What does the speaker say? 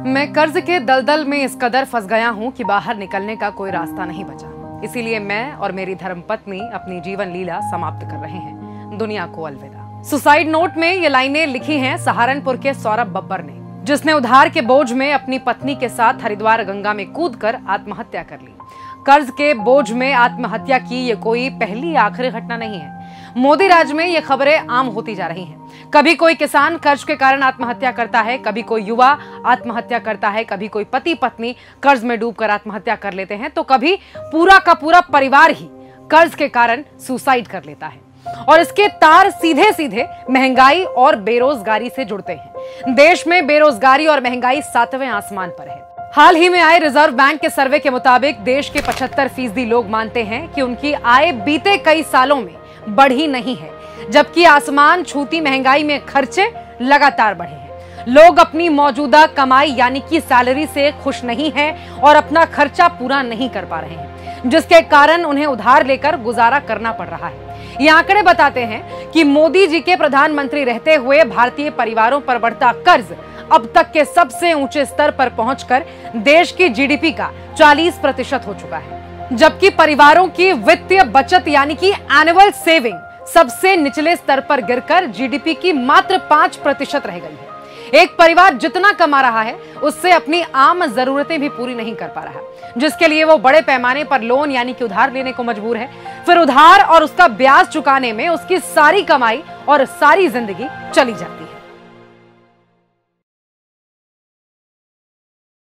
मैं कर्ज के दलदल में इस कदर फंस गया हूं कि बाहर निकलने का कोई रास्ता नहीं बचा। इसीलिए मैं और मेरी धर्मपत्नी अपनी जीवन लीला समाप्त कर रहे हैं। दुनिया को अलविदा। सुसाइड नोट में ये लाइनें लिखी हैं सहारनपुर के सौरभ बब्बर ने, जिसने उधार के बोझ में अपनी पत्नी के साथ हरिद्वार गंगा में कूदकर आत्महत्या कर ली। कर्ज के बोझ में आत्महत्या की ये कोई पहली आखिरी घटना नहीं है। मोदी राज में ये खबरें आम होती जा रही हैं। कभी कोई किसान कर्ज के कारण आत्महत्या करता है, कभी कोई युवा आत्महत्या करता है, कभी कोई पति पत्नी कर्ज में डूबकर आत्महत्या कर लेते हैं, तो कभी पूरा का पूरा परिवार ही कर्ज के कारण सुसाइड कर लेता है। और इसके तार सीधे सीधे महंगाई और बेरोजगारी से जुड़ते हैं। देश में बेरोजगारी और महंगाई 7वें आसमान पर है। हाल ही में आए रिजर्व बैंक के सर्वे के मुताबिक देश के 75% लोग मानते हैं कि उनकी आय बीते कई सालों में बढ़ी नहीं है, जबकि आसमान छूती महंगाई में खर्चे लगातार बढ़े हैं। लोग अपनी मौजूदा कमाई यानी कि सैलरी से खुश नहीं हैं और अपना खर्चा पूरा नहीं कर पा रहे हैं, जिसके कारण उन्हें उधार लेकर गुजारा करना पड़ रहा है। ये आंकड़े बताते हैं कि मोदी जी के प्रधानमंत्री रहते हुए भारतीय परिवारों पर बढ़ता कर्ज अब तक के सबसे ऊंचे स्तर पर पहुंचकर देश की जीडीपी का 40% हो चुका है, जबकि परिवारों की वित्तीय बचत यानी कि एनुअल सेविंग सबसे निचले स्तर पर गिरकर जीडीपी की मात्र 5% रह गई है। एक परिवार जितना कमा रहा है उससे अपनी आम जरूरतें भी पूरी नहीं कर पा रहा, जिसके लिए वो बड़े पैमाने पर लोन यानी कि उधार लेने को मजबूर है। फिर उधार और उसका ब्याज चुकाने में उसकी सारी कमाई और सारी जिंदगी चली जाती है।